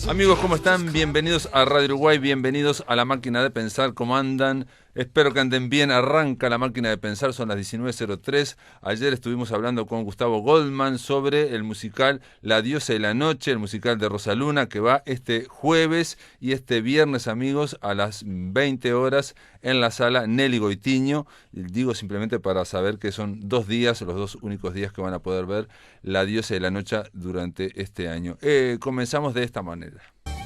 Amigos, ¿cómo están? Bienvenidos a Radio Uruguay, bienvenidos a La Máquina de Pensar. ¿Cómo andan? Espero que anden bien. Arranca La Máquina de Pensar, son las 19:03. Ayer estuvimos hablando con Gustavo Goldman sobre el musical La Diosa de la Noche, el musical de Rosaluna, que va este jueves y este viernes, amigos, a las 20 horas en la sala Nelly Goitiño. Digo simplemente para saber que son 2 días, los 2 únicos días que van a poder ver La Diosa de la Noche durante este año. Comenzamos de esta manera.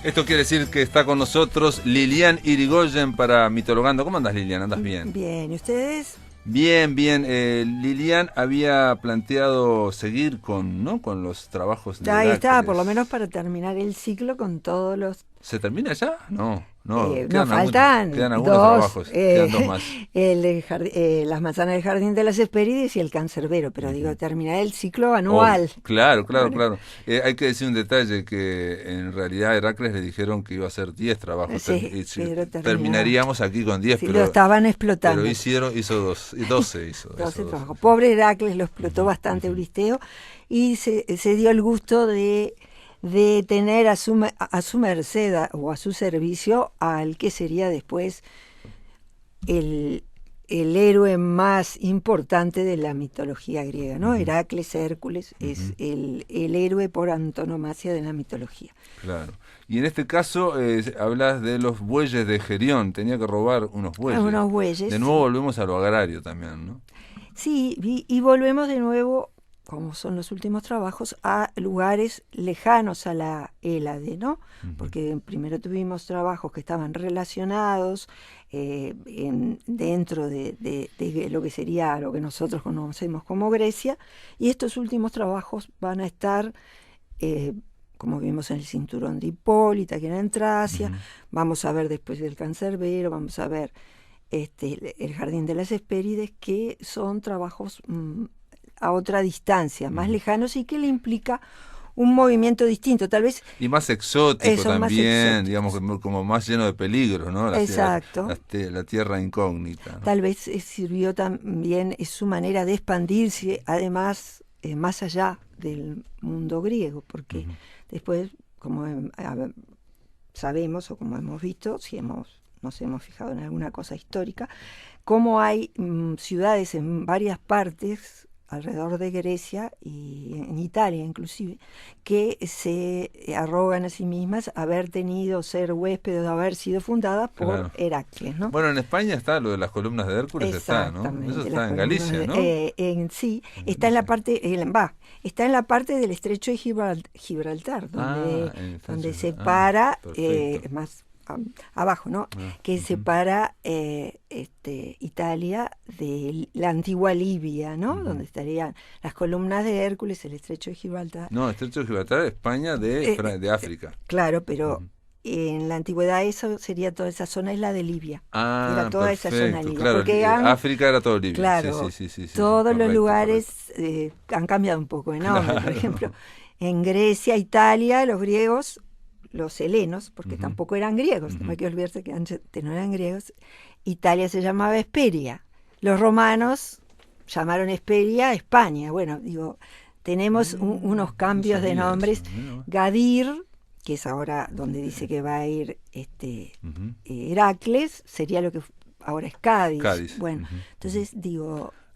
Esto quiere decir que está con nosotros Lilian Irigoyen para Mitologando. ¿Cómo andas, Lilian? ¿Andas bien? Bien, ¿y ustedes? Bien, bien. Lilian había planteado seguir con los trabajos de Ahí está, Heracles. por lo menos para terminar el ciclo con todos los... ¿Se termina ya? No. Nos faltan quedan algunos dos, trabajos, quedan 2 más. Las manzanas del Jardín de las Hespérides y el Cancerbero, pero digo, terminar el ciclo anual. Claro. Hay que decir un detalle, que en realidad a Heracles le dijeron que iba a hacer 10 trabajos. Sí, pero terminaríamos aquí con 10, sí, lo estaban explotando. Pero hizo 12 trabajos. Pobre Heracles, lo explotó bastante Euristeo y se dio el gusto de tener a su merced o a su servicio al que sería después el héroe más importante de la mitología griega, ¿no? Heracles, Hércules, es el héroe por antonomasia de la mitología. Claro. Y en este caso hablas de los bueyes de Gerión. Tenía que robar unos bueyes. Unos bueyes. De nuevo volvemos a lo agrario también, ¿no? Sí, y volvemos de nuevo, como son los últimos trabajos, a lugares lejanos a la Hélade, ¿no? Porque primero tuvimos trabajos que estaban relacionados dentro de lo que sería lo que nosotros conocemos como Grecia, y estos últimos trabajos van a estar, como vimos en el cinturón de Hipólita, que era en Tracia, vamos a ver después del Cancerbero, vamos a ver el Jardín de las Hespérides, que son trabajos a otra distancia, más lejanos, y que le implica un movimiento distinto, tal vez. Y más exótico también, más exótico, digamos, como más lleno de peligro, ¿no? Exacto. La tierra incógnita, ¿no? Tal vez sirvió también, es su manera de expandirse, además, más allá del mundo griego, porque después, como sabemos o como hemos visto, si nos hemos fijado en alguna cosa histórica, cómo hay ciudades en varias partes alrededor de Grecia y en Italia inclusive, que se arrogan a sí mismas ser huéspedes, haber sido fundadas por Heracles, ¿no? Bueno, en España está lo de las columnas de Hércules, está, ¿no? Eso está en Galicia, ¿no? Sí, está en la parte, está en la parte del estrecho de Gibraltar, donde separa más abajo, ¿no? Que separa Italia de la antigua Libia, ¿no? Donde estarían las columnas de Hércules, el estrecho de Gibraltar. No, el estrecho de Gibraltar es España de África. Claro, pero en la antigüedad eso sería toda esa zona, es la de Libia. Era toda esa zona libia. Claro, porque África era todo Libia. Claro, sí, todos los lugares han cambiado un poco de nombre. Por ejemplo, en Grecia, Italia, los griegos, los helenos, porque tampoco eran griegos, no hay que olvidarse que antes no eran griegos. Italia se llamaba Hesperia. Los romanos llamaron Hesperia España. Bueno, tenemos unos cambios de nombres. Gadir, que es ahora donde dice que va a ir Heracles, sería lo que ahora es Cádiz. Bueno, entonces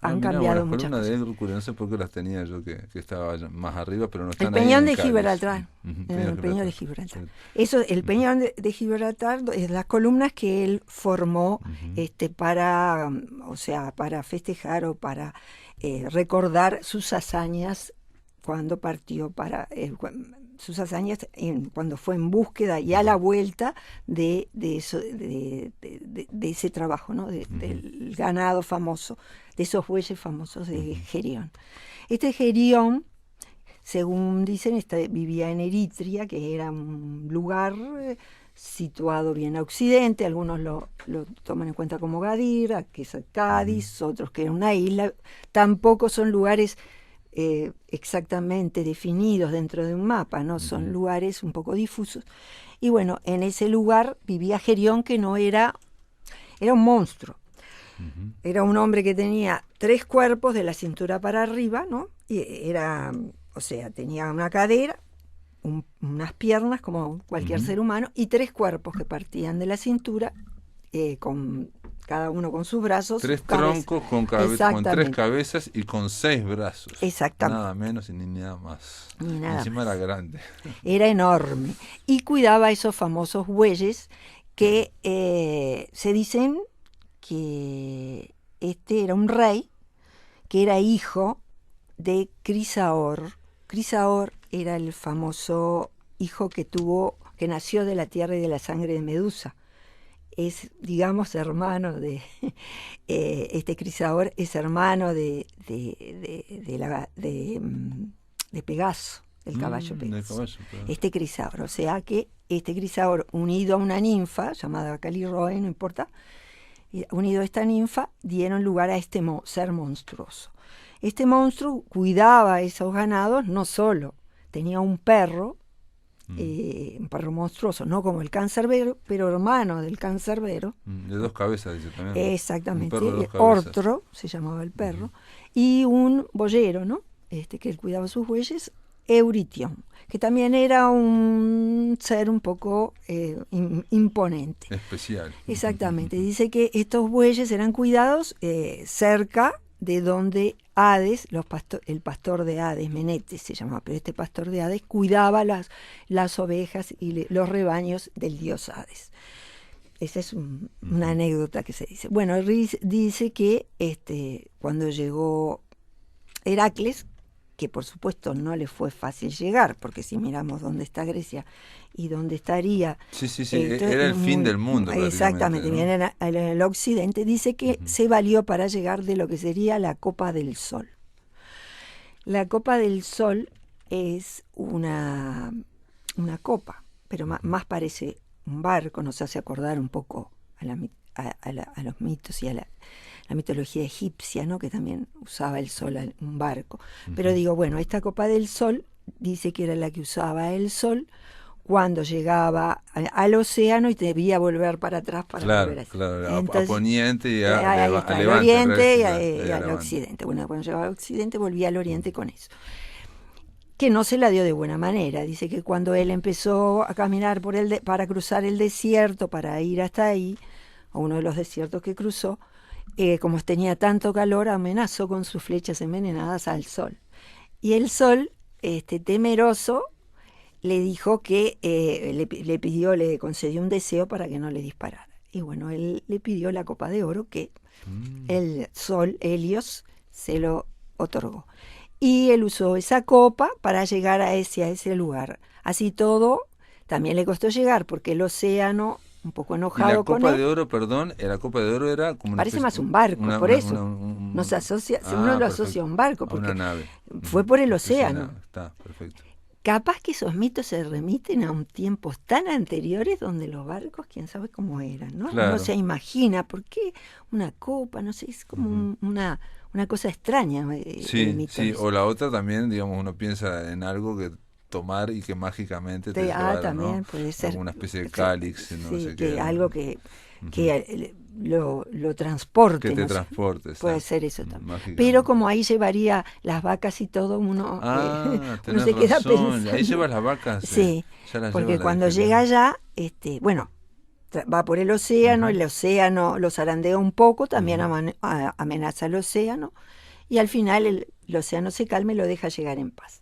han cambiado muchas cosas. De Hércules, no sé por qué las tenía yo que estaba más arriba, pero no están el Peñón ahí de Gibraltar. El Peñón de Gibraltar. Eso, el Peñón de Gibraltar es las columnas que él formó para festejar o para recordar sus hazañas cuando partió sus hazañas cuando fue en búsqueda y a la vuelta de ese trabajo, ¿no? Del ganado famoso, de esos bueyes famosos de Gerión. Este Gerión, según dicen, vivía en Eritrea, que era un lugar situado bien a occidente. Algunos lo toman en cuenta como Gadir, que es Cádiz, otros que era una isla. Tampoco son lugares exactamente definidos dentro de un mapa, ¿no? Son lugares un poco difusos. Y bueno, en ese lugar vivía Gerión, que era un monstruo. Era un hombre que tenía 3 cuerpos de la cintura para arriba, ¿no? Y tenía una cadera, unas piernas como cualquier ser humano y 3 cuerpos que partían de la cintura, con cada uno con sus brazos. 3 troncos con 3 cabezas y con 6 brazos. Exactamente. Nada menos y ni nada más. Ni nada Encima más. era grande. Era enorme. Y cuidaba esos famosos bueyes que se dicen que este era un rey que era hijo de Crisaor. Crisaor era el famoso hijo que nació de la tierra y de la sangre de Medusa. Es, digamos, hermano de este Crisaor es hermano de Pegaso, del caballo Pegaso. Este Crisaor, o sea que este Crisaor, unido a una ninfa llamada Caliroe, no importa, unido a esta ninfa, dieron lugar a este ser monstruoso. Este monstruo cuidaba a esos ganados, no solo tenía un perro monstruoso, no como el cancerbero, pero hermano del cancerbero. De 2 cabezas, dice también. Exactamente. Ortro se llamaba el perro. Y un boyero, ¿no? Que él cuidaba sus bueyes, Euritión, que también era un ser un poco imponente. Especial. Exactamente. Dice que estos bueyes eran cuidados cerca de donde Hades, el pastor de Hades, Menetes se llamaba, pero este pastor de Hades cuidaba las ovejas y los rebaños del dios Hades. Esa es una anécdota que se dice. Bueno, dice que cuando llegó Heracles, que por supuesto no le fue fácil llegar, porque si miramos dónde está Grecia y dónde estaría... Sí, era el fin del mundo. Exactamente, ¿no? viene al occidente, dice que se valió para llegar de lo que sería la Copa del Sol. La Copa del Sol es una copa, pero más parece un barco, nos hace acordar un poco a los mitos y a la mitología egipcia, ¿no? Que también usaba el sol, un barco. Pero digo, bueno, esta Copa del Sol dice que era la que usaba el sol cuando llegaba al océano y debía volver para atrás para volver así. Claro, entonces, a poniente y al oriente y al occidente. Bueno, cuando llegaba al occidente volvía al oriente con eso. Que no se la dio de buena manera. Dice que cuando él empezó a caminar para cruzar el desierto, para ir hasta ahí, a uno de los desiertos que cruzó, como tenía tanto calor, amenazó con sus flechas envenenadas al sol. Y el sol, temeroso, le dijo que le concedió un deseo para que no le disparara. Y bueno, él le pidió la copa de oro que el sol, Helios, se lo otorgó. Y él usó esa copa para llegar a ese lugar. Así todo, también le costó llegar, porque el océano, un poco enojado con él... ¿Y la copa de oro, perdón? La copa de oro era como parece más un barco, por eso. Nos asocia, uno lo asocia a un barco, porque a una nave. Fue por el océano. Está, perfecto. Capaz que esos mitos se remiten a un tiempos tan anteriores donde los barcos, quién sabe cómo eran, ¿no? Claro. Uno se imagina, ¿por qué una copa? No sé, es como una cosa extraña. Sí, o la otra también, digamos, uno piensa en algo que tomar y que mágicamente te llevara, también ¿no? puede ser. Como una especie de cáliz, no sé que qué. Algo que lo transporte. Que te no sé. transporte. Puede ser eso también. Pero como ahí llevaría las vacas y todo, uno se queda pensando. Ahí llevas las vacas. Sí, porque cuando llega allá, va por el océano, el océano lo zarandea un poco, también amenaza el océano, y al final el océano se calma y lo deja llegar en paz.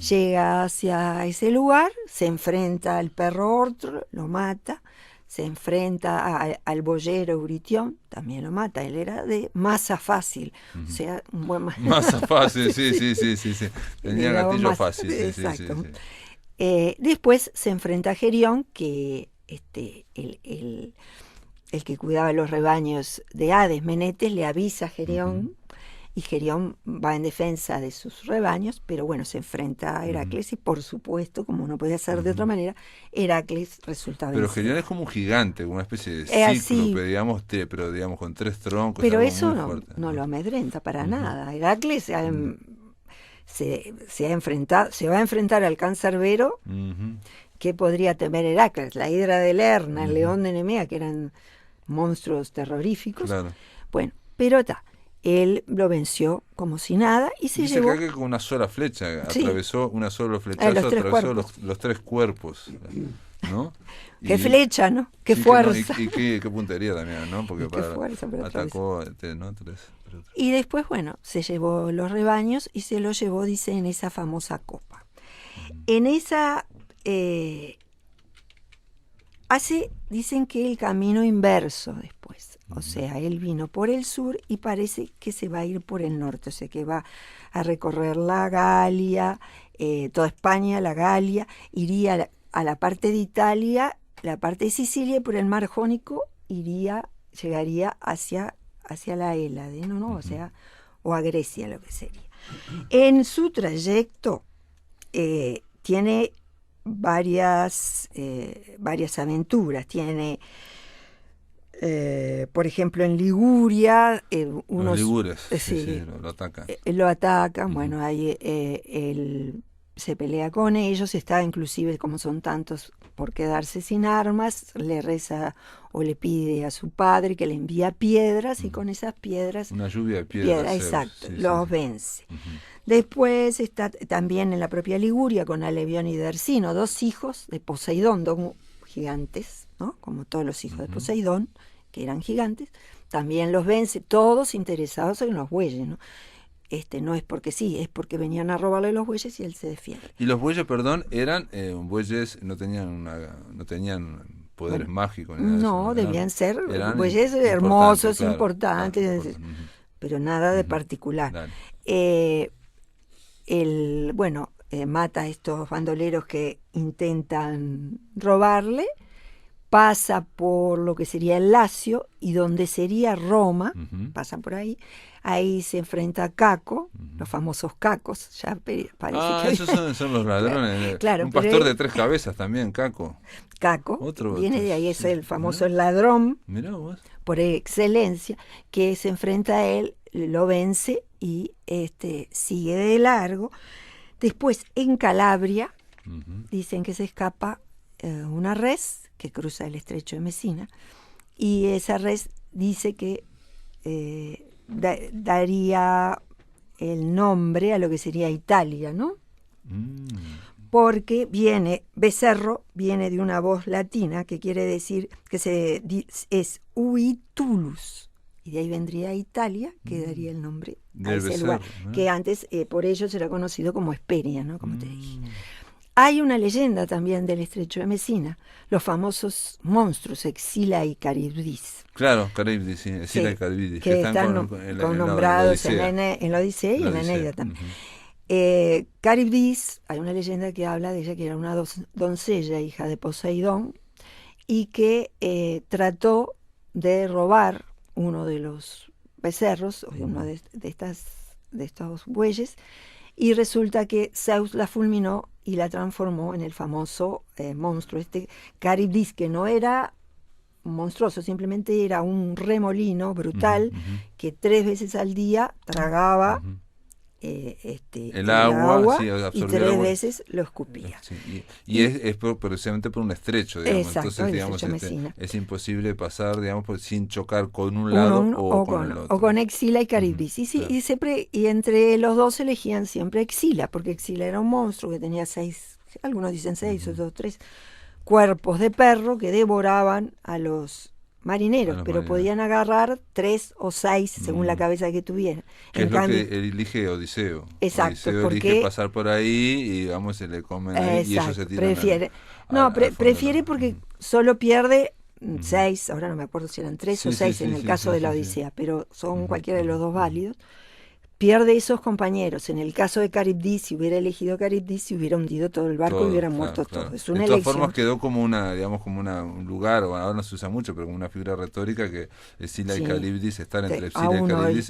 Llega hacia ese lugar, se enfrenta al perro Ortro, lo mata, se enfrenta al boyero Euritión, también lo mata. Él era de masa fácil, o sea, un buen masa fácil, sí. Tenía gatillo fácil. Exacto. Después se enfrenta a Gerión, que el que cuidaba los rebaños de Hades, Menetes, le avisa a Gerión, y Gerión va en defensa de sus rebaños, pero bueno, se enfrenta a Heracles y por supuesto, como no podía ser de otra manera, Heracles resulta vencido. Pero Gerión es como un gigante, una especie de cíclope, pero digamos con 3 troncos. Pero eso no lo amedrenta para nada. Heracles se va a enfrentar al cancerbero. ¿Qué podría temer Heracles? La hidra de Lerna, el león de Nemea, que eran monstruos terroríficos. Claro. Bueno, pero él lo venció como si nada y se Dice llevó... que con una sola flecha, Sí. atravesó una sola flechazo, los tres atravesó cuerpos. los 3 cuerpos, ¿no? Qué flecha, ¿no? Qué sí, fuerza. Y qué puntería también, ¿no? Porque Qué fuerza, pero atacó, ¿no? Y después, bueno, se llevó los rebaños y se los llevó, dice, en esa famosa copa. En esa... dicen que el camino inverso después. O sea, él vino por el sur y parece que se va a ir por el norte. O sea, que va a recorrer la Galia, toda España, la Galia, iría a la parte de Italia, la parte de Sicilia, y por el mar Jónico llegaría hacia la Hélade, ¿no? O sea, o a Grecia, lo que sería. En su trayecto tiene varias aventuras. Tiene, por ejemplo, en Liguria, los ligures, sí, lo atacan. Lo atacan, bueno, ahí él se pelea con ellos, está inclusive, como son tantos, por quedarse sin armas, le reza o le pide a su padre que le envía piedras y con esas piedras... Una lluvia de piedras. Exacto, los vence. Después está también en la propia Liguria con Alevión y Dersino, 2 hijos de Poseidón, 2 gigantes, ¿no? Como todos los hijos de Poseidón, que eran gigantes, también los vence, todos interesados en los bueyes, ¿no? No es porque sí, es porque venían a robarle los bueyes y él se defiende. Y los bueyes, perdón, eran bueyes, no tenían poderes mágicos. No, debían ser bueyes hermosos, importantes, claro, pero nada de particular. Mata a estos bandoleros que intentan robarle, pasa por lo que sería el Lacio y donde sería Roma, pasa por ahí se enfrenta a Caco, los famosos cacos, ya parece que... esos son los ladrones. Claro, un pastor de 3 cabezas también, Caco. Viene de ahí, es el famoso ladrón, mirá vos, por excelencia, que se enfrenta a él, lo vence y sigue de largo. Después, en Calabria, dicen que se escapa una res que cruza el estrecho de Messina, y esa res dice que daría el nombre a lo que sería Italia, ¿no? Porque becerro viene de una voz latina que quiere decir que es Uitulus, y de ahí vendría Italia, que daría el nombre a ese lugar, que antes por ellos era conocido como Hesperia, ¿no? Como te dije. Hay una leyenda también del estrecho de Messina, los famosos monstruos Exila y Caribdis. Claro, Caribdis, sí, Exila y Caribdis, que están nombrados en la Odisea y en la Eneida también. Caribdis, hay una leyenda que habla de ella que era una doncella, hija de Poseidón, y que trató de robar uno de los becerros, uno de estos bueyes, y resulta que Zeus la fulminó y la transformó en el famoso monstruo, Caribdis, que no era monstruoso, simplemente era un remolino brutal que 3 veces al día tragaba el agua sí, y 3 veces lo escupía. Sí, y es precisamente por un estrecho, digamos. Exacto, entonces digamos es imposible pasar, digamos, sin chocar con un lado o con el otro. O con Exila y Caribdis. Y entre los dos elegían siempre Exila, porque Exila era un monstruo que tenía 6, algunos dicen 6, otros 3 cuerpos de perro que devoraban a los marineros, pero podían agarrar 3 o 6 según la cabeza que tuvieran. Que es lo que elige Odiseo. Exacto. Odiseo elige pasar por ahí y digamos se le comen ahí, y ellos se tiran prefiere porque solo pierde 6, ahora no me acuerdo si eran 3 o 6 en el caso de la Odisea, pero son cualquiera de los dos válidos. Pierde esos compañeros. En el caso de Caribdis, si hubiera elegido Caribdis, se hubiera hundido todo el barco y hubieran muerto todos. Es una elección. De todas formas quedó como un lugar, o ahora no se usa mucho, pero como una figura retórica que Escila y Caribdis, estar entre Escila y Caribdis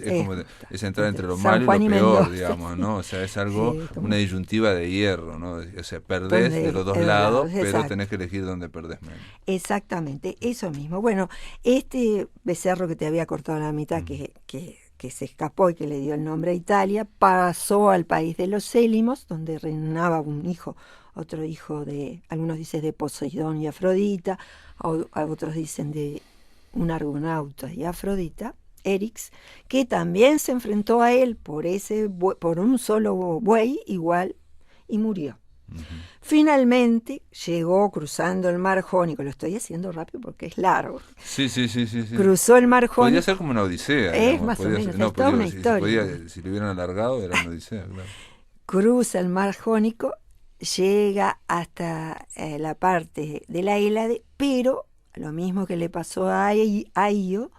es entrar entre lo malo y lo peor, digamos, ¿no? O sea, es algo, una disyuntiva de hierro, ¿no? O sea, perdés de los dos lados, pero tenés que elegir dónde perdés menos. Exactamente, eso mismo. Bueno, este becerro que te había cortado la mitad, que se escapó y que le dio el nombre a Italia, pasó al país de los Célimos, donde reinaba un hijo, otro hijo algunos dicen de Poseidón y Afrodita, otros dicen de un argonauta y Afrodita, Eryx, que también se enfrentó a él por un solo buey igual y murió. Finalmente llegó cruzando el mar Jónico, lo estoy haciendo rápido porque es largo. Sí. Cruzó el mar Jónico. Podría ser como una odisea. Es más o menos, es toda una historia. Si lo hubieran alargado, era una odisea, claro. Cruza el mar Jónico, llega hasta la parte de la Hélade, pero lo mismo que le pasó a Io,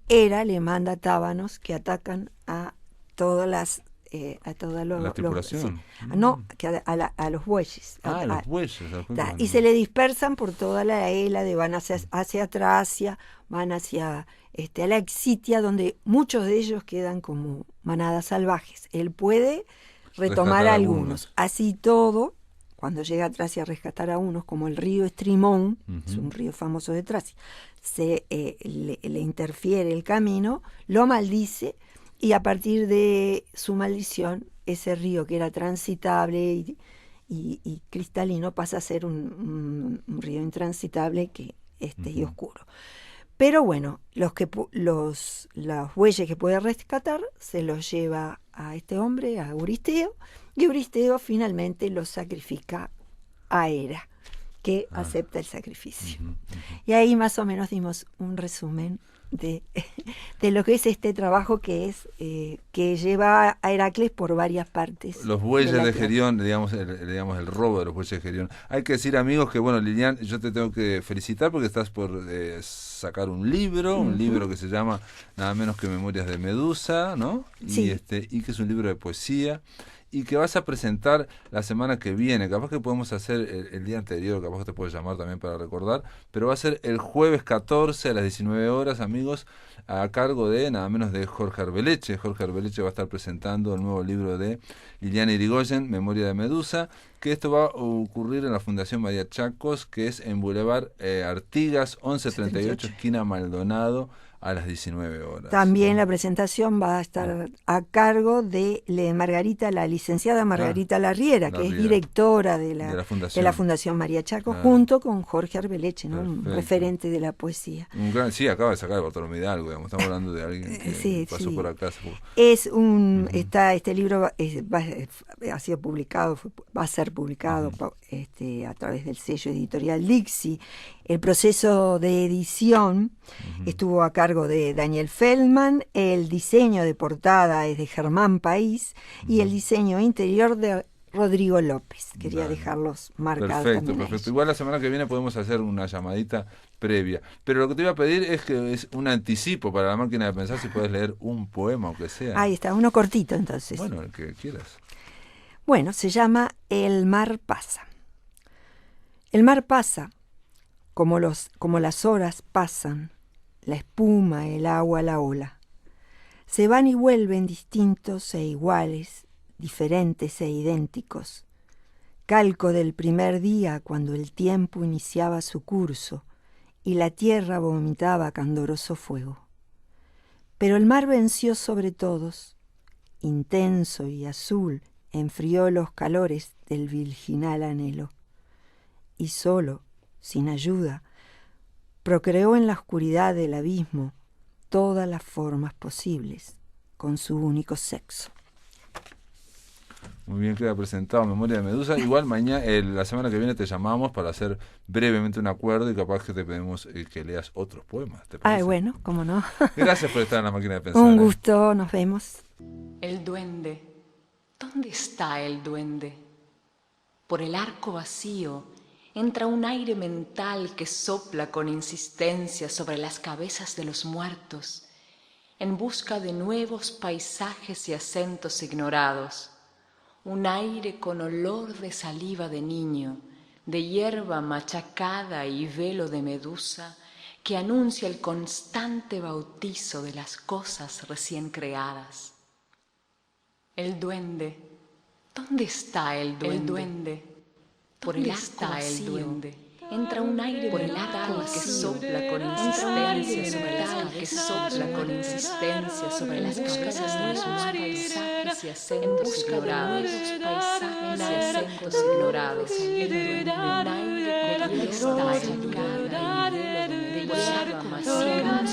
Hera le manda tábanos que atacan a todas las la tripulación. No, que a los bueyes. Los bueyes. Y se le dispersan por toda la Hélade, van hacia Tracia, van hacia a la Exitia, donde muchos de ellos quedan como manadas salvajes. Él puede retomar a algunos. Así todo, cuando llega a Tracia a rescatar a unos, como el río Estrimón, es un río famoso de Tracia, le interfiere el camino, lo maldice, y a partir de su maldición, ese río que era transitable y cristalino pasa a ser un río intransitable y oscuro. Pero bueno, los bueyes que puede rescatar se los lleva a este hombre, a Euristeo, y Euristeo finalmente los sacrifica a Hera, que acepta el sacrificio. Y ahí más o menos dimos un resumen de lo que es este trabajo que lleva a Heracles por varias partes. Los bueyes de Gerión, digamos el robo de los bueyes de Gerión. Hay que decir, amigos, que bueno, Lilian, yo te tengo que felicitar porque estás por sacar un libro que se llama nada menos que Memorias de Medusa, ¿no? Sí. Y que es un libro de poesía, y que vas a presentar la semana que viene. Capaz que podemos hacer el día anterior, capaz que te puedes llamar también para recordar, pero va a ser el jueves 14 a las 19 horas, amigos, a cargo de nada menos de Jorge Arbeleche. Jorge Arbeleche va a estar presentando el nuevo libro de Liliana Irigoyen, Memoria de Medusa, que esto va a ocurrir en la Fundación María Chacos, que es en Boulevard Artigas, 1138, esquina Maldonado, a las 19 horas. También la presentación va a estar a cargo de la licenciada Margarita Larriera, que es directora de la Fundación María Chacos, junto con Jorge Arbeleche, ¿no? Un referente de la poesía. Sí, acaba de sacar Bartolomé Hidalgo, digamos. Estamos hablando de alguien que pasó por acá. Este libro ha sido publicado, va a ser publicado a través del sello editorial Dixie. El proceso de edición estuvo a cargo de Daniel Feldman, el diseño de portada es de Germán País y el diseño interior de Rodrigo López. Quería dejarlos marcados. Perfecto. Igual la semana que viene podemos hacer una llamadita previa. Pero lo que te iba a pedir es que es un anticipo para la máquina de pensar, si puedes leer un poema, aunque sea. Ahí está, uno cortito entonces. Bueno, el que quieras. Bueno, se llama El mar pasa. El mar pasa, como las horas pasan, la espuma, el agua, la ola. Se van y vuelven distintos e iguales, diferentes e idénticos. Calco del primer día cuando el tiempo iniciaba su curso y la tierra vomitaba candoroso fuego. Pero el mar venció sobre todos, intenso y azul, enfrió los calores del virginal anhelo. Y solo, sin ayuda, procreó en la oscuridad del abismo todas las formas posibles, con su único sexo. Muy bien, queda presentado Memoria de Medusa. Igual mañana, la semana que viene te llamamos para hacer brevemente un acuerdo y capaz que te pedimos que leas otros poemas. ¿Te parece? Bueno, cómo no. Gracias por estar en la máquina de pensar. Un gusto, nos vemos. El duende. ¿Dónde está el duende? Por el arco vacío entra un aire mental que sopla con insistencia sobre las cabezas de los muertos, en busca de nuevos paisajes y acentos ignorados. Un aire con olor de saliva de niño, de hierba machacada y velo de medusa, que anuncia el constante bautizo de las cosas recién creadas. El duende. ¿Dónde está el duende? El duende. Por el arco el duende. Entra un aire por el arco que sopla con insistencia sobre las cabezas de los paisajes y acentos ignorados. El duende, un aire que está en el de hierba masiva,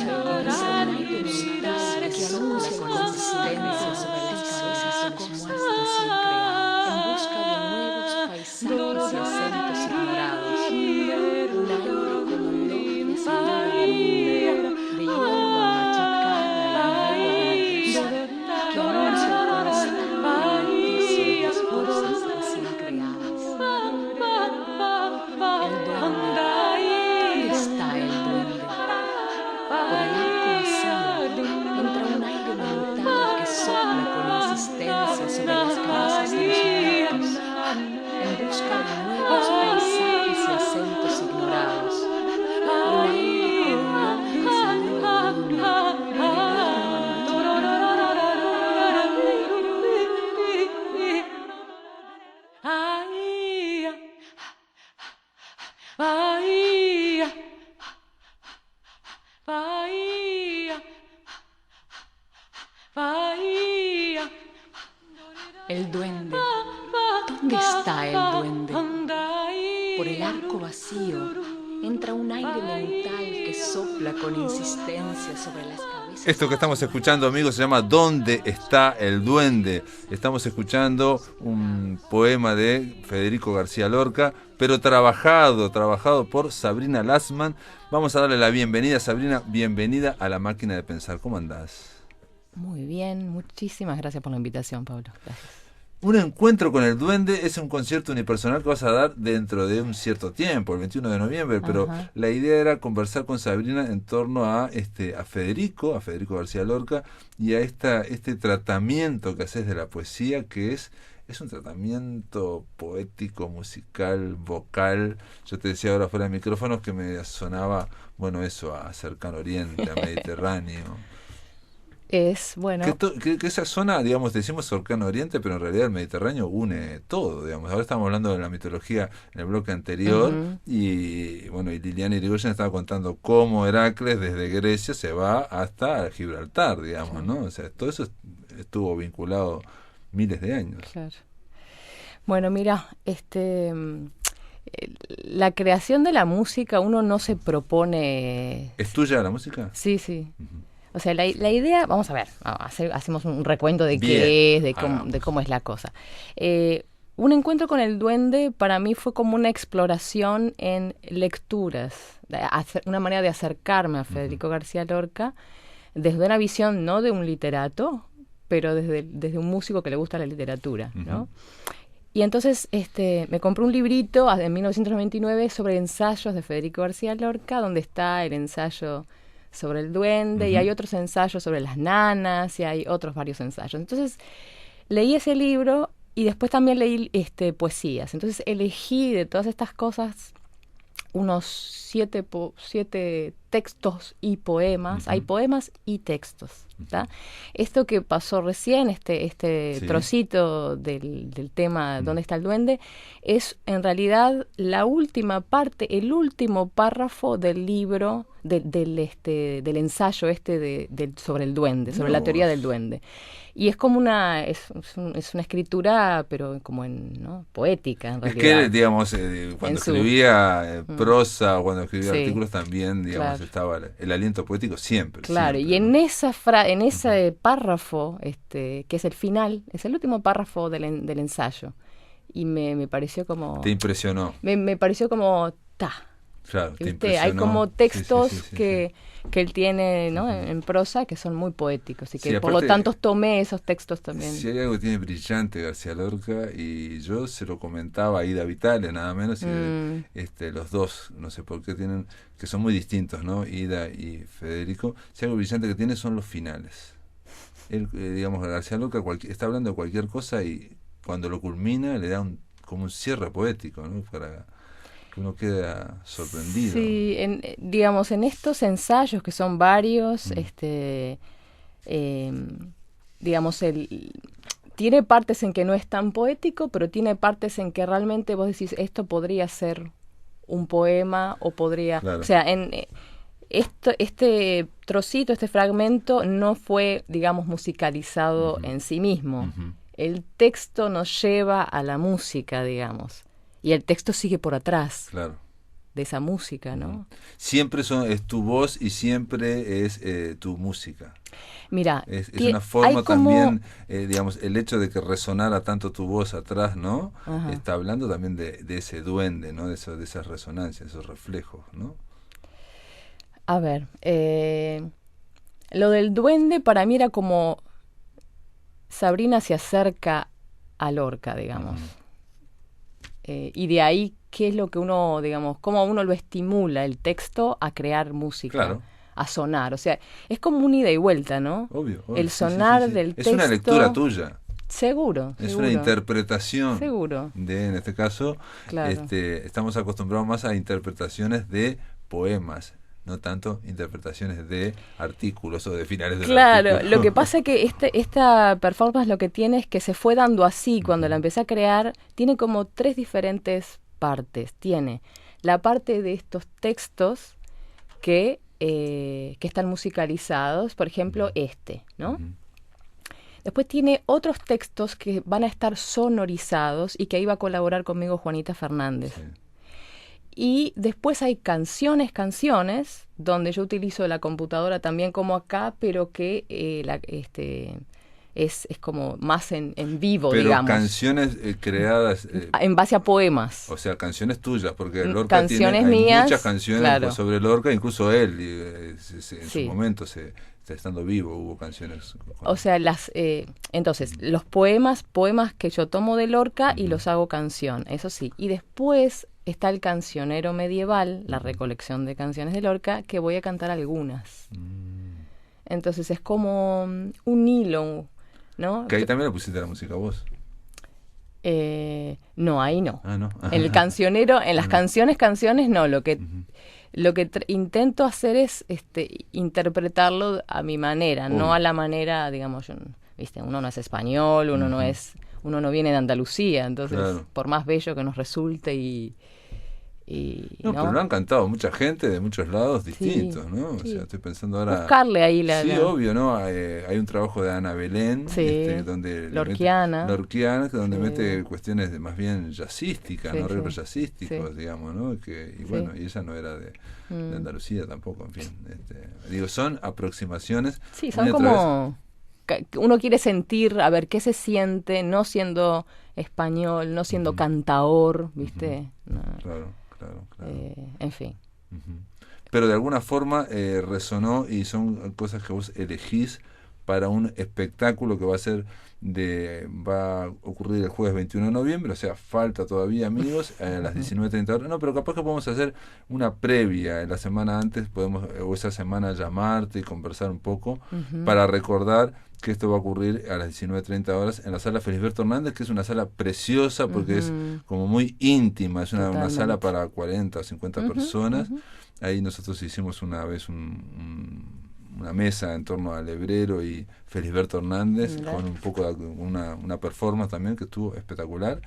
Por el arco vacío entra un aire mental que sopla con insistencia sobre las cabezas. Esto que estamos escuchando, amigos, se llama ¿Dónde está el duende? Estamos escuchando un poema de Federico García Lorca, pero trabajado por Sabrina Lassman. Vamos a darle la bienvenida, Sabrina, bienvenida a La Máquina de Pensar. ¿Cómo andás? Muy bien, muchísimas gracias por la invitación, Pablo. Gracias. Un encuentro con el duende es un concierto unipersonal que vas a dar dentro de un cierto tiempo, el 21 de noviembre, pero Ajá. la idea era conversar con Sabrina en torno a Federico García Lorca, y a este tratamiento que haces de la poesía, que es un tratamiento poético, musical, vocal. Yo te decía ahora fuera de micrófonos que me sonaba, bueno, eso, a Cercano Oriente, a Mediterráneo. Es, bueno, Que esa zona, digamos, decimos Cercano Oriente, pero en realidad el Mediterráneo une todo, digamos. Ahora estamos hablando de la mitología en el bloque anterior, Ujú. y bueno, y Liliana Irigoyen estaba contando cómo Heracles desde Grecia se va hasta Gibraltar, digamos, ¿no? O sea, todo eso estuvo vinculado miles de años. claro. Bueno, mira, la creación de la música uno no se propone. ¿Es tuya la música? Sí, sí. Ujú. O sea, la idea, vamos a ver, hacemos un recuento de Bien, qué es, hagamos. de cómo es la cosa. Un encuentro con el duende para mí fue como una exploración en lecturas, una manera de acercarme a Federico García Lorca desde una visión no de un literato, pero desde un músico que le gusta la literatura, ¿no? Ujú. Y entonces me compré un librito en 1999 sobre ensayos de Federico García Lorca, donde está el ensayo sobre el duende, y hay otros ensayos sobre las nanas, y hay otros varios ensayos. Entonces leí ese libro y después también leí poesías. Entonces elegí de todas estas cosas unos 7 textos y poemas. Hay poemas y textos, ¿tá? Esto que pasó recién, Sí. trocito del tema ¿Dónde está el duende? Es en realidad la última parte, el último párrafo del libro, del ensayo sobre el duende, sobre la teoría del duende. Y es como es una escritura, pero como ¿no? Poética, en Es realidad. que, digamos, cuando escribía prosa o cuando escribía Sí, artículos también, digamos, claro. estaba el aliento poético siempre. Claro, siempre, y en ¿no? en ese párrafo, que es el final, es el último párrafo del ensayo. Y me pareció como... Te impresionó, Me pareció como... claro, te ¿Viste? impresionó. Hay como textos Sí. que él tiene, ¿no? en prosa que son muy poéticos y que Sí, por lo aparte, tanto tomé esos textos también. Si hay algo que tiene brillante García Lorca, y yo se lo comentaba a Ida Vitale, nada menos, y los dos, no sé por qué tienen, que son muy distintos, ¿no? Ida y Federico. Si algo brillante que tiene son los finales. Él, digamos, García Lorca está hablando de cualquier cosa, y cuando lo culmina le da como un cierre poético, ¿no? Para que uno queda sorprendido. Sí, digamos, en estos ensayos que son varios, digamos, tiene partes en que no es tan poético, pero tiene partes en que realmente vos decís, esto podría ser un poema, o podría... Claro. O sea, este trocito, este fragmento, no fue, digamos, musicalizado en sí mismo. El texto nos lleva a la música, digamos, y el texto sigue por atrás. Claro. De esa música, ¿no? Siempre es tu voz y siempre es tu música. Mira, Es una forma hay como... también, digamos, el hecho de que resonara tanto tu voz atrás, ¿no? Ajá. Está hablando también de ese duende, ¿no? De esas resonancias, esos reflejos, ¿no? A ver, lo del duende para mí era como Sabrina se acerca a Lorca, digamos. Y de ahí, ¿qué es lo que uno, digamos, cómo uno lo estimula el texto a crear música? Claro. A sonar, o sea, es como un ida y vuelta, ¿no? Obvio. El sí, sonar sí. del Es texto. una lectura tuya. Seguro. Es una interpretación. Seguro. En este caso, Claro. Estamos acostumbrados más a interpretaciones de poemas, no tanto interpretaciones de artículos o de finales de Claro, lo que pasa es que esta performance lo que tiene es que se fue dando así. Cuando la empecé a crear, tiene como 3 diferentes partes. Tiene la parte de estos textos que están musicalizados, por ejemplo, ¿no? Después tiene otros textos que van a estar sonorizados y que ahí va a colaborar conmigo Juanita Fernández. Sí. Y después hay canciones, donde yo utilizo la computadora también como acá, pero que es como más en vivo, Pero digamos. canciones creadas... en base a poemas. o sea, canciones tuyas, porque Lorca Canciones hay mías, muchas canciones claro. sobre Lorca, incluso él, en Sí. su momento, estando vivo, hubo canciones. O sea, entonces, los poemas que yo tomo de Lorca y los hago canción, eso sí. Y después está el cancionero medieval, la recolección de canciones de Lorca, que voy a cantar algunas. Entonces es como un hilo, ¿no? Que ahí también le pusiste la música a vos. No, ahí no. Ah, ¿no? En el cancionero, en las canciones no. Lo que intento hacer es interpretarlo a mi manera, no a la manera, digamos, ¿viste? Uno no es español, uno no viene de Andalucía, entonces Claro. por más bello que nos resulte No, pero lo han cantado mucha gente de muchos lados distintos, ¿no? sí. O sea, estoy pensando ahora... Buscarle ahí Sí, obvio, ¿no? Hay un trabajo de Ana Belén, Sí, donde Lorquiana. donde Sí. mete cuestiones más bien jazzísticas, Sí, ¿no? sí. Arreglos jazzísticos, Sí. digamos, ¿no? Y bueno, y ella no era de Andalucía tampoco, en fin. Digo, son aproximaciones. Sí, son una y otra como... Uno quiere sentir, a ver, qué se siente, no siendo español, no siendo cantaor, ¿viste? No. Claro. En fin. Pero de alguna forma resonó y son cosas que vos elegís para un espectáculo que va a ocurrir el jueves 21 de noviembre, o sea, falta todavía, amigos, a las 19:30 horas. No, pero capaz que podemos hacer una previa la semana antes, o esa semana llamarte y conversar un poco para recordar que esto va a ocurrir a las 19:30 horas en la sala Felisberto Hernández, que es una sala preciosa porque es como muy íntima, es una sala para 40 o 50 personas. Ahí nosotros hicimos una vez una mesa en torno al Hebrero y Felisberto Hernández, con un poco de una performance también que estuvo espectacular,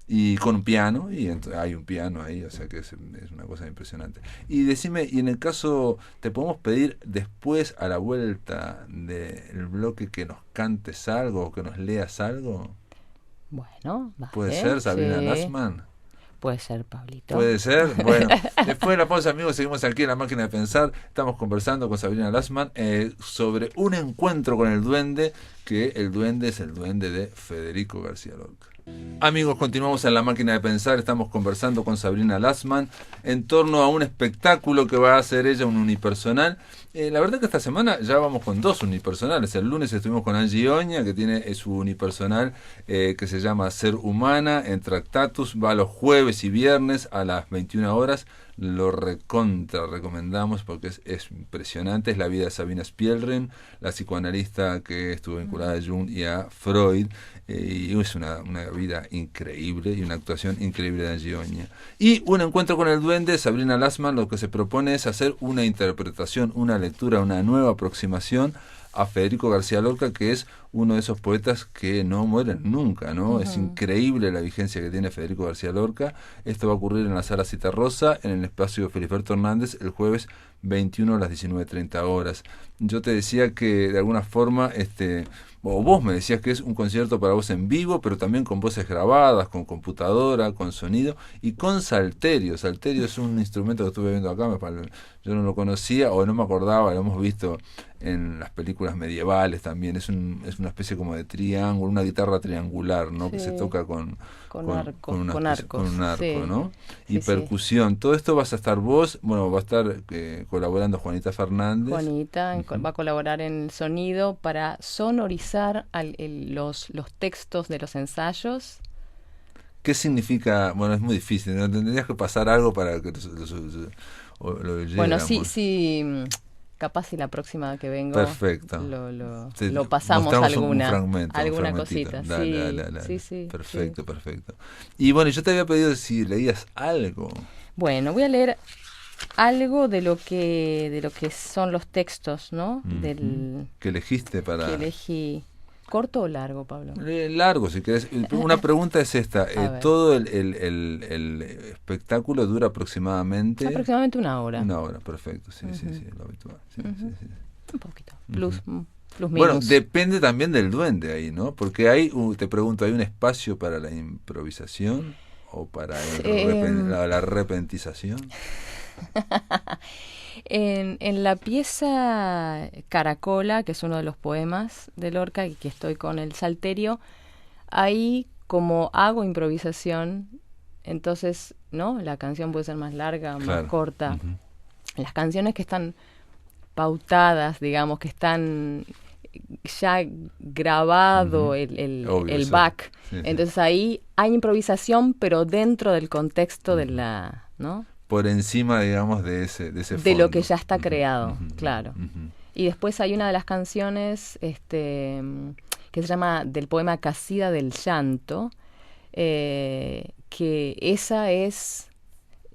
y con un piano, y hay un piano ahí, o sea que es una cosa impresionante. Y decime, y en el caso, ¿te podemos pedir después, a la vuelta del bloque, que nos cantes algo o que nos leas algo? Bueno, vale. ¿Puede ser, Sabrina Sí. Lassman? Puede ser, Pablito. Puede ser. Bueno, después de la pausa, amigos, seguimos aquí en La Máquina de Pensar. Estamos conversando con Sabrina Lassman sobre un encuentro con el duende, que el duende es el duende de Federico García Lorca. Amigos, continuamos en La Máquina de Pensar. Estamos conversando con Sabrina Lassman en torno a un espectáculo que va a hacer ella, un unipersonal. La verdad que esta semana ya vamos con 2 unipersonales. El lunes estuvimos con Angie Oña, que tiene su unipersonal que se llama Ser Humana en Tractatus. Va los jueves y viernes a las 21 horas. Lo recomendamos porque es impresionante. Es la vida de Sabina Spielren, la psicoanalista que estuvo vinculada a Jung y a Freud. Y es una vida increíble y una actuación increíble de Angie Oña. Y un encuentro con el duende. Sabrina Lassman lo que se propone es hacer una interpretación, una lectura, una nueva aproximación a Federico García Lorca, que es uno de esos poetas que no mueren nunca, ¿no? Es increíble la vigencia que tiene Federico García Lorca. Esto va a ocurrir en la Sala Citarrosa, en el espacio Felisberto Hernández, el jueves 21 a las 19:30 horas. Yo te decía que de alguna forma, o vos me decías que es un concierto para vos en vivo, pero también con voces grabadas, con computadora, con sonido y con salterio. Salterio es un instrumento que estuve viendo acá, yo no lo conocía o no me acordaba, lo hemos visto en las películas medievales también. Es una especie como de triángulo, una guitarra triangular, ¿no? Sí. Que se toca con un arco, sí. ¿no? Y sí, percusión. Todo esto vas a estar vos, bueno, va a estar colaborando Juanita Fernández. Juanita va a colaborar en el sonido para sonorizar los textos de los ensayos. ¿Qué significa? Bueno, es muy difícil, ¿no? Tendrías que pasar algo para que lo leyéramos. Bueno, sí, capaz si la próxima que vengo. Perfecto. Lo pasamos alguna cosita. Dale. Sí. Perfecto. Y bueno, yo te había pedido si leías algo. Bueno, voy a leer algo de lo que son los textos, ¿no? ¿Que elegiste para...? Que elegí. ¿Corto o largo, Pablo? Largo, si querés. Una pregunta es esta. ¿Todo el espectáculo dura aproximadamente? Aproximadamente 1 hora. 1 hora, perfecto. Sí, lo habitual. Sí. Un poquito. Plus minus. Bueno, depende también del duende ahí, ¿no? Porque te pregunto, ¿hay un espacio para la improvisación? o para la repentización? En la pieza Caracola, que es uno de los poemas de Lorca, y que estoy con el salterio, ahí como hago improvisación, entonces, ¿no? La canción puede ser más larga, Claro. más corta. Ujú. Las canciones que están pautadas, digamos, que están ya grabado Ujú. el Obvio, sí. back. Sí, sí. Entonces ahí hay improvisación, pero dentro del contexto de la, ¿no? Por encima, digamos, de ese De fondo. lo que ya está Ujú, creado, ujú, claro. ujú. Y después hay una de las canciones que se llama del poema Casida del Llanto, que esa es,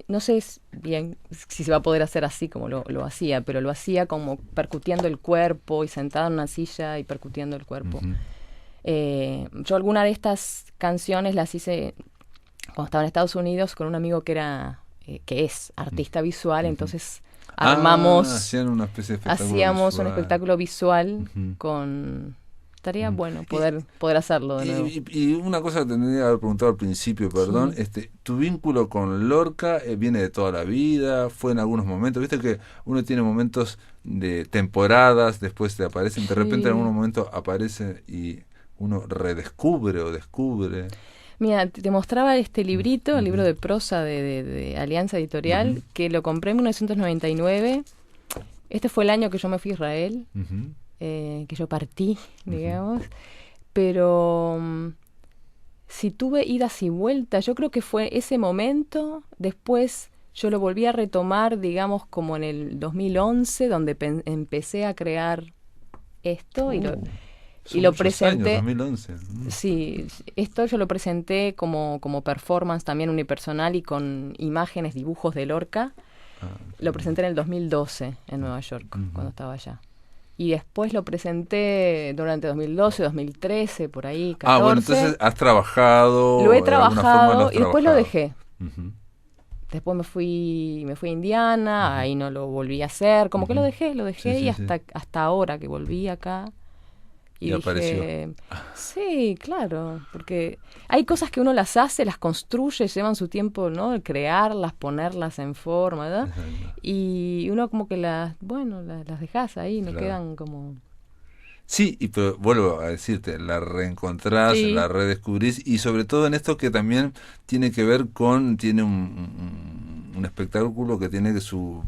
no sé bien si se va a poder hacer así como lo hacía, pero lo hacía como percutiendo el cuerpo y sentada en una silla y percutiendo el cuerpo. Ujú. Yo alguna de estas canciones las hice cuando estaba en Estados Unidos con un amigo que es artista visual, entonces armamos, hacían una especie de espectáculo hacíamos visual. un espectáculo visual Ujú. con... Estaría Ujú. bueno poder hacerlo de nuevo. Y una cosa que tendría que haber preguntado al principio, perdón, Sí. ¿tu vínculo con Lorca viene de toda la vida? ¿Fue en algunos momentos? Viste que uno tiene momentos de temporadas, después te aparecen, de repente en Sí. algún momento aparece y uno redescubre o descubre. Mira, te mostraba este librito, el libro de prosa de Alianza Editorial, que lo compré en 1999. Este fue el año que yo me fui a Israel, Ujú. que yo partí, digamos. Pero si tuve idas y vueltas, yo creo que fue ese momento. Después yo lo volví a retomar, digamos, como en el 2011, donde empecé a crear esto y Son lo muchos presenté. años, 2011. Sí, esto yo lo presenté como performance también unipersonal y con imágenes, dibujos de Lorca. Lo presenté en el 2012 en Nueva York, cuando estaba allá. Y después lo presenté durante 2012, 2013, por ahí, 14. Bueno, entonces has trabajado. Lo he de alguna forma lo trabajado has y después lo trabajado. dejé. Ujú. Después me fui a Indiana, ahí no lo volví a hacer. Como que lo dejé Sí, y sí. hasta ahora que volví acá. Y apareció. dije, sí, claro, porque hay cosas que uno las hace, las construye, llevan su tiempo, ¿no? El crearlas, ponerlas en forma, ¿verdad? Exacto. Y uno como que las dejas ahí, no Claro. quedan como... Sí, pero vuelvo a decirte, la reencontrás, Sí. la redescubrís, y sobre todo en esto que también tiene que ver tiene un espectáculo que tiene su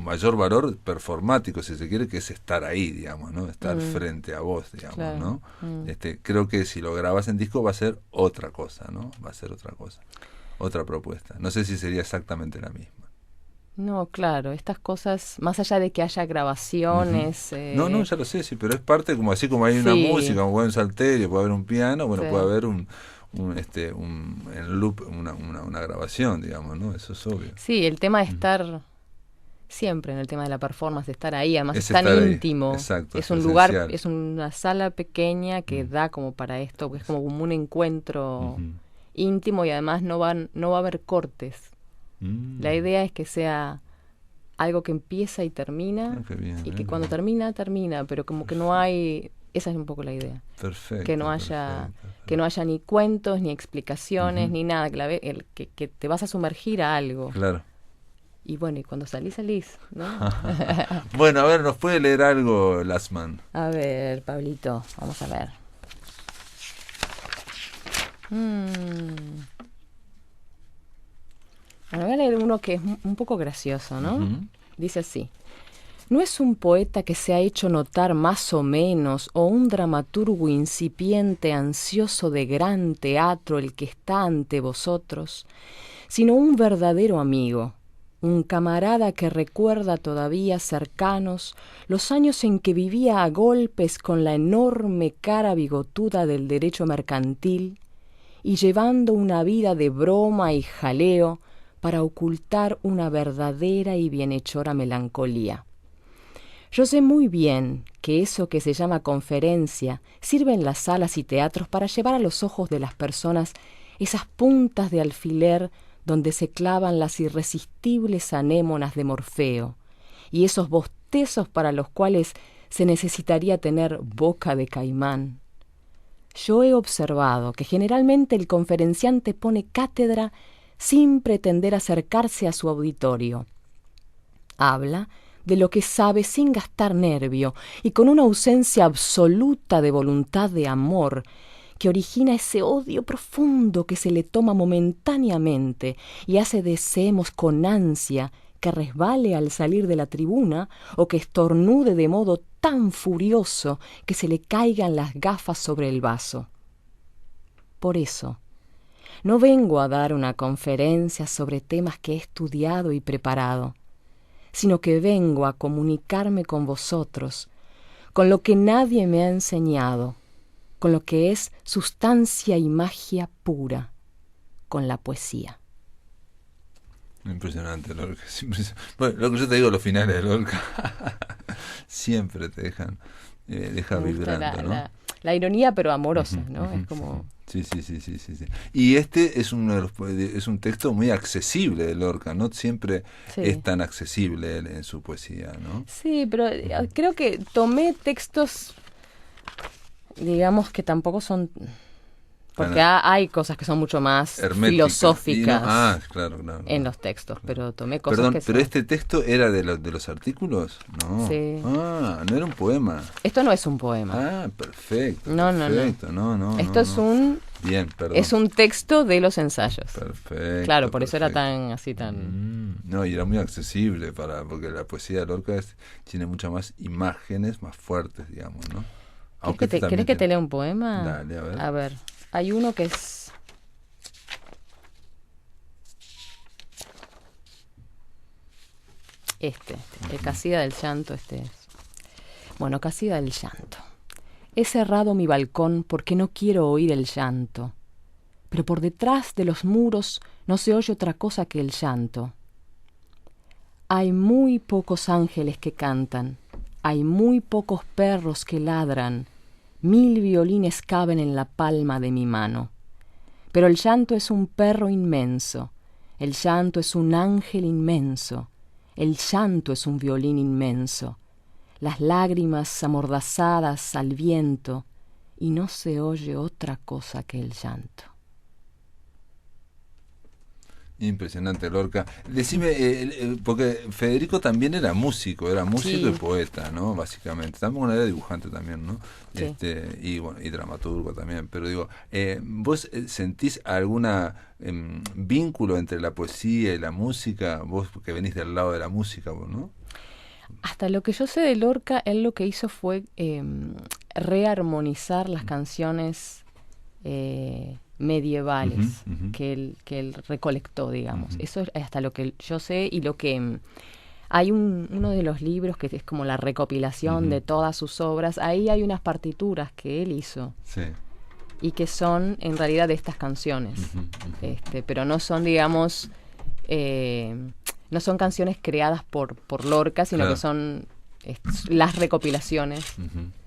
mayor valor performático, si se quiere, que es estar ahí, digamos, ¿no? Estar frente a vos, digamos, Claro. ¿no? Creo que si lo grabas en disco va a ser otra cosa, ¿no? Va a ser otra cosa, otra propuesta. No sé si sería exactamente la misma. No, claro, estas cosas, más allá de que haya grabaciones... No, ya lo sé, sí, pero es parte, como así como hay una Sí. música, un buen salterio, puede haber un piano, bueno, Sí. puede haber en loop una grabación, digamos, ¿no? Eso es obvio. Sí, el tema de estar siempre en el tema de la performance, de estar ahí, además Es es tan estar ahí, íntimo. exacto, es es un lugar, esencial. es una sala pequeña que da como para esto, que es como un encuentro íntimo y además no va a haber cortes. La idea es que sea algo que empieza y termina, Qué bien, y que cuando termina, pero como que no hay... Esa es un poco la idea. Perfecto. Que no haya ni cuentos, ni explicaciones, ni nada, que te vas a sumergir a algo. Claro. Y bueno, y cuando salís, ¿no? Bueno, a ver, ¿nos puede leer algo, Lasman? A ver, Pablito, vamos a ver. Bueno, voy a leer uno que es un poco gracioso, ¿no? Dice así. No es un poeta que se ha hecho notar más o menos, o un dramaturgo incipiente, ansioso de gran teatro el que está ante vosotros, sino un verdadero amigo, un camarada que recuerda todavía cercanos los años en que vivía a golpes con la enorme cara bigotuda del derecho mercantil y llevando una vida de broma y jaleo para ocultar una verdadera y bienhechora melancolía. Yo sé muy bien que eso que se llama conferencia sirve en las salas y teatros para llevar a los ojos de las personas esas puntas de alfiler donde se clavan las irresistibles anémonas de Morfeo, y esos bostezos para los cuales se necesitaría tener boca de caimán. yo he observado que generalmente el conferenciante pone cátedra sin pretender acercarse a su auditorio. Habla de lo que sabe sin gastar nervio y con una ausencia absoluta de voluntad de amor que origina ese odio profundo que se le toma momentáneamente y hace deseemos con ansia que resbale al salir de la tribuna o que estornude de modo tan furioso que se le caigan las gafas sobre el vaso. Por eso, no vengo a dar una conferencia sobre temas que he estudiado y preparado, sino que vengo a comunicarme con vosotros, con lo que nadie me ha enseñado, con lo que es sustancia y magia pura, con la poesía. Impresionante, Lorca. Bueno, lo que yo te digo, los finales de Lorca siempre te deja vibrando, ¿no? La ironía, pero amorosa, ¿no? Es como... Sí. Y este es es un texto muy accesible de Lorca, no siempre es tan accesible en su poesía, ¿no? Sí, pero creo que tomé textos, digamos, que tampoco son... Porque hay cosas que son mucho más filosóficas claro. en los textos, pero tomé cosas Perdón, que ¿pero son... este texto era de los artículos? No. Sí. Ah, no era un poema. Esto no es un poema. Ah, perfecto. No. Esto es un... Bien, perdón. Es un texto de los ensayos. Perfecto. Claro, por eso era tan así, tan... No, y era muy accesible porque la poesía de Lorca tiene muchas más imágenes, más fuertes, digamos, ¿no? ¿Querés que te lea un poema? Dale, a ver. A ver, hay uno que es... el Casida del Llanto, Bueno, Casida del Llanto. He cerrado mi balcón porque no quiero oír el llanto, pero por detrás de los muros no se oye otra cosa que el llanto. Hay muy pocos ángeles que cantan, hay muy pocos perros que ladran, 1000 violines caben en la palma de mi mano. Pero el llanto es un perro inmenso, el llanto es un ángel inmenso, el llanto es un violín inmenso, las lágrimas amordazadas al viento, y no se oye otra cosa que el llanto. Impresionante, Lorca. Decime, porque Federico también era músico Sí. y poeta, ¿no? Básicamente. También era dibujante también, ¿no? Sí. Y dramaturgo también. Pero digo, ¿vos sentís alguna vínculo entre la poesía y la música? Vos que venís del lado de la música, vos, ¿no? Hasta lo que yo sé de Lorca, él lo que hizo fue rearmonizar las canciones medievales que él recolectó, digamos. Eso es hasta lo que yo sé, y lo que hay uno de los libros que es como la recopilación de todas sus obras. Ahí hay unas partituras que él hizo. Sí. Y que son en realidad de estas canciones. Pero no son, digamos, no son canciones creadas por Lorca, sino Claro. que son las recopilaciones.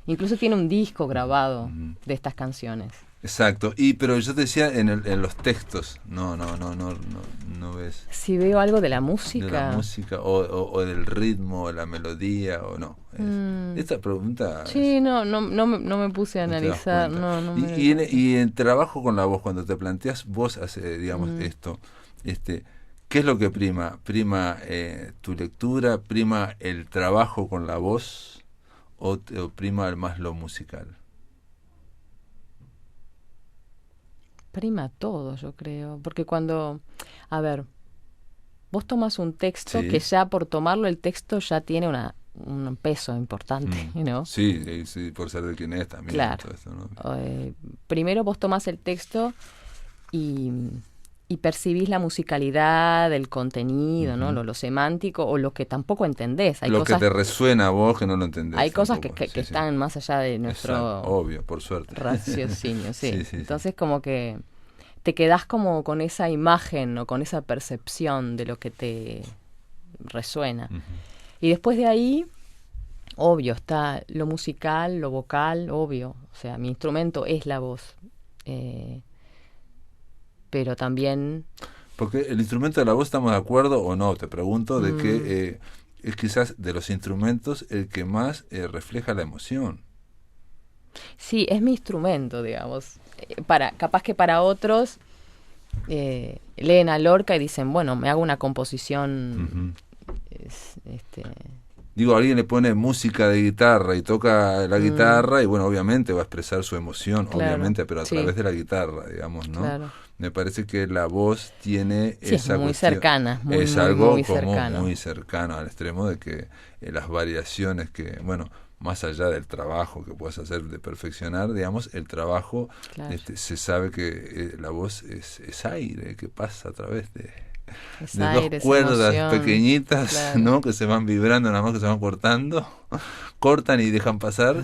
Incluso tiene un disco grabado de estas canciones. Exacto. Pero yo te decía en los textos, no ves Si veo algo de la música. de la música o del ritmo, o la melodía o no. Esta pregunta. Sí, no me puse a no te das analizar. cuenta. Y en trabajo con la voz, cuando te planteas vos hacer, digamos, esto, ¿qué es lo que prima? ¿Prima tu lectura? ¿Prima el trabajo con la voz? ¿O prima más lo musical? Prima todo, yo creo. Porque cuando, a ver, vos tomas un texto Sí. que ya por tomarlo el texto ya tiene un peso importante, ¿no? Sí, por ser de quien es también. Claro. Todo eso, ¿no? Primero vos tomás el texto y percibís la musicalidad, el contenido, ¿no? Lo semántico o lo que tampoco entendés. Hay lo cosas, que te resuena a vos que no lo entendés. hay cosas tampoco. que están más allá de nuestro Exacto, obvio, por suerte. raciocinio, sí. Sí. Entonces como que te quedás como con esa imagen o con esa percepción de lo que te resuena. Y después de ahí, obvio, está lo musical, lo vocal, obvio. O sea, mi instrumento es la voz. Pero también... Porque el instrumento de la voz, ¿estamos de acuerdo o no? Te pregunto, de que es quizás de los instrumentos el que más refleja la emoción. Sí, es mi instrumento, digamos. Capaz que para otros leen a Lorca y dicen, bueno, me hago una composición. Digo, alguien le pone música de guitarra y toca la guitarra y bueno, obviamente va a expresar su emoción, Claro, obviamente, pero a sí. través de la guitarra, digamos, ¿no? Claro. Me parece que la voz tiene Sí, esa es muy cuestión, cercana, es algo muy como cercano. muy cercano al extremo de que las variaciones que, bueno, más allá del trabajo que puedas hacer de perfeccionar, digamos, el trabajo, Claro. se sabe que la voz es aire que pasa a través de aire, dos es cuerdas emoción. pequeñitas, Claro. ¿no? Que se van vibrando, nada más que se van cortando, cortan y dejan pasar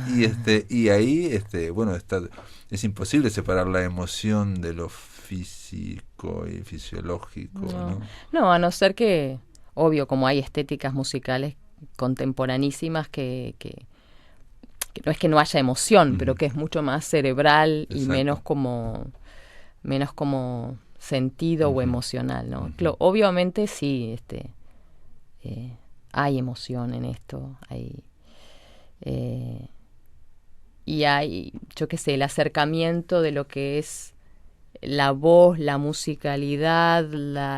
y ahí bueno, es imposible separar la emoción de lo físico y fisiológico, ¿no? No, a no ser que, obvio, como hay estéticas musicales contemporanísimas que no es que no haya emoción, pero que es mucho más cerebral y Exacto. menos como sentido o emocional, ¿no? Obviamente sí, hay emoción en esto, y hay, yo qué sé, el acercamiento de lo que es la voz, la musicalidad,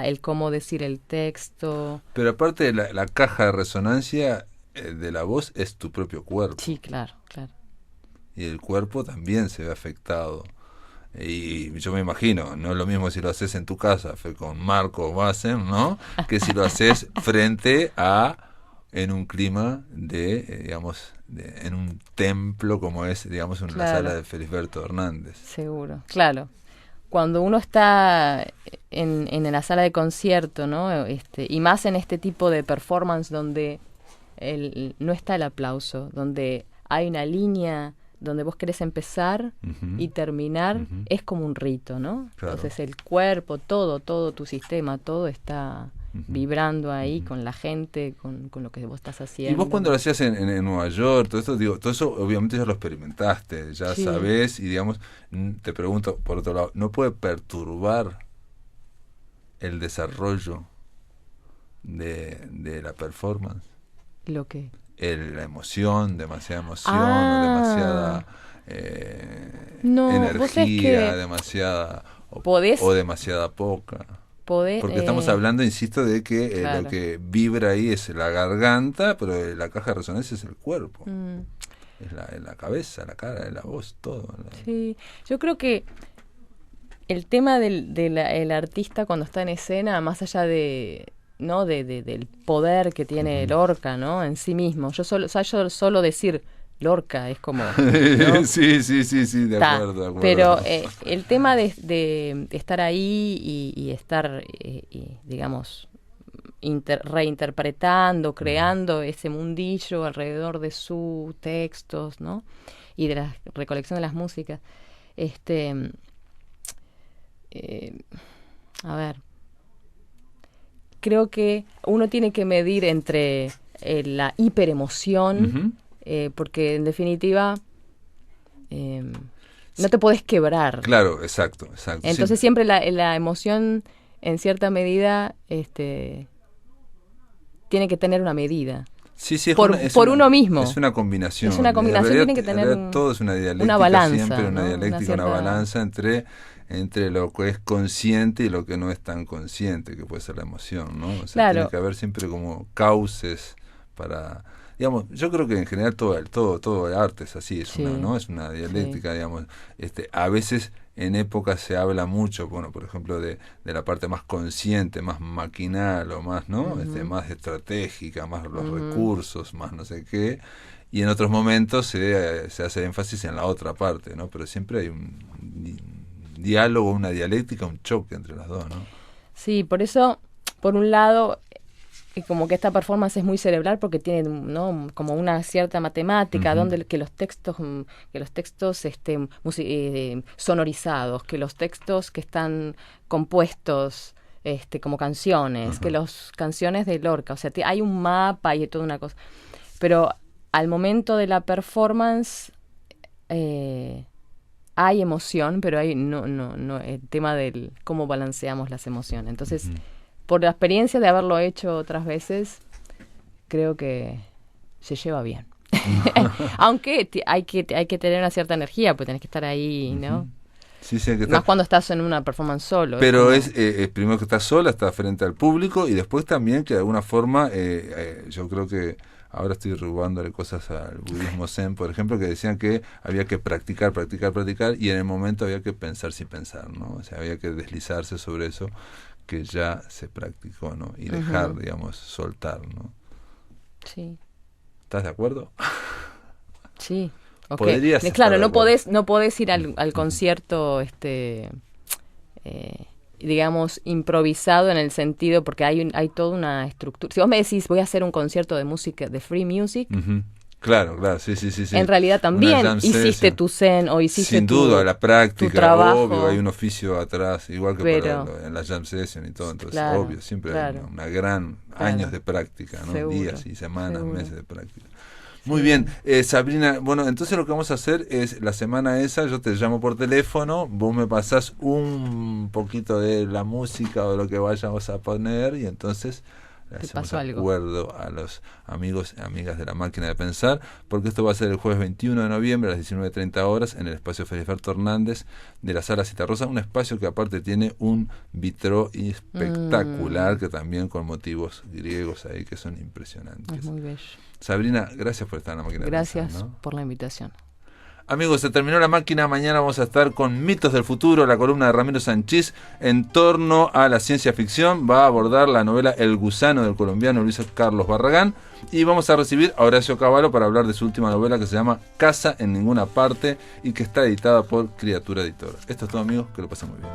el cómo decir el texto. Pero aparte de la caja de resonancia de la voz es tu propio cuerpo. Sí, claro, claro. Y el cuerpo también se ve afectado. Y yo me imagino, no es lo mismo si lo haces en tu casa con Marco Bassen, ¿no? Que si lo haces frente en un clima digamos, en un templo como es, digamos, en la sala de Felisberto Hernández. Seguro, claro. Cuando uno está en la sala de concierto, ¿no? Y más en este tipo de performance donde no está el aplauso, donde hay una línea donde vos querés empezar y terminar, es como un rito, ¿no? Claro. Entonces el cuerpo, todo tu sistema, todo está vibrando ahí con la gente, con lo que vos estás haciendo. Y vos cuando lo hacías en Nueva York, todo eso obviamente ya lo experimentaste, ya sabés, y digamos, te pregunto por otro lado, ¿no puede perturbar el desarrollo de la performance? ¿Lo qué? La emoción, demasiada emoción, o demasiada energía, demasiada o demasiada poca. Porque estamos hablando, insisto, de que lo que vibra ahí es la garganta, pero la caja de resonancia es el cuerpo. Es la cabeza, la cara, la voz, todo. Sí, yo creo que el tema del artista cuando está en escena, más allá del poder que tiene Lorca, ¿no? En sí mismo. Yo solo decir Lorca es como, ¿no? Sí, de acuerdo. Pero el tema de estar ahí y estar, digamos, reinterpretando, creando ese mundillo alrededor de sus textos, ¿no? Y de la recolección de las músicas. A ver, creo que uno tiene que medir entre la hiperemoción, porque en definitiva no te podés quebrar. Claro, exacto. Entonces siempre la emoción, en cierta medida, tiene que tener una medida. Sí, por uno mismo. Es una combinación. Es una combinación, realidad, tiene que tener todo es una dialéctica, una balanza, siempre una ¿no? dialéctica, una balanza entre lo que es consciente y lo que no es tan consciente, que puede ser la emoción, ¿no? O sea, claro. Tiene que haber siempre como cauces para... Digamos, yo creo que en general todo el arte es así, es una dialéctica, digamos. A veces en épocas se habla mucho, bueno, por ejemplo, de la parte más consciente, más maquinal o más, ¿no? Más estratégica, más los recursos, más no sé qué. Y en otros momentos se hace énfasis en la otra parte, ¿no? Pero siempre hay un diálogo, una dialéctica, un choque entre las dos, ¿no? Sí, por eso, por un lado, como que esta performance es muy cerebral porque tiene, ¿no?, como una cierta matemática donde que los textos estén sonorizados, que los textos que están compuestos como canciones, que las canciones de Lorca, o sea, hay un mapa y toda una cosa. Pero al momento de la performance hay emoción, pero hay no el tema del cómo balanceamos las emociones. Entonces, por la experiencia de haberlo hecho otras veces, creo que se lleva bien. Aunque hay que tener una cierta energía, pues tenés que estar ahí, ¿no? Sí, sí, hay que Más estar. cuando estás en una performance solo. Pero como- es primero que estás sola, estás frente al público, y después también que de alguna forma, yo creo que ahora estoy robándole cosas al budismo zen, por ejemplo, que decían que había que practicar, y en el momento había que pensar sin pensar, ¿no? O sea, había que deslizarse sobre eso que ya se practicó, ¿no? Y dejar, digamos, soltar, ¿no? Sí, ¿Estás de acuerdo? sí. Ok. Podrías estar Claro, de no acuerdo. podés ir al concierto, digamos, improvisado en el sentido, porque hay toda una estructura. Si vos me decís, voy a hacer un concierto de música, de free music, Ujú. Claro, claro, sí, sí, sí, sí. en realidad Una también jam hiciste session. tu zen o hiciste Sin duda, la práctica, trabajo. obvio, hay un oficio atrás, igual que Pero- en la jam session y todo, entonces, Claro, obvio, siempre claro. hay una gran años de práctica, ¿no? Seguro, Días y semanas, seguro. meses de práctica. Muy bien, Sabrina, bueno, entonces lo que vamos a hacer es la semana esa, yo te llamo por teléfono, vos me pasás un poquito de la música o de lo que vayamos a poner, y entonces le Te hacemos paso algo. acuerdo a los amigos y amigas de la máquina de pensar, porque esto va a ser el jueves 21 de noviembre a las 19:30 horas en el espacio Feliberto Hernández de la Sala Citarrosa, un espacio que aparte tiene un vitró espectacular, que también con motivos griegos ahí que son impresionantes. Es muy bello. Sabrina, gracias por estar en la máquina Gracias de pensar, ¿no? por la invitación. Amigos, se terminó la máquina. Mañana vamos a estar con Mitos del Futuro, la columna de Ramiro Sanchís en torno a la ciencia ficción. Va a abordar la novela El Gusano del colombiano Luis Carlos Barragán. Y vamos a recibir a Horacio Cavallo para hablar de su última novela que se llama Casa en Ninguna Parte y que está editada por Criatura Editora. Esto es todo, amigos. Que lo pasen muy bien.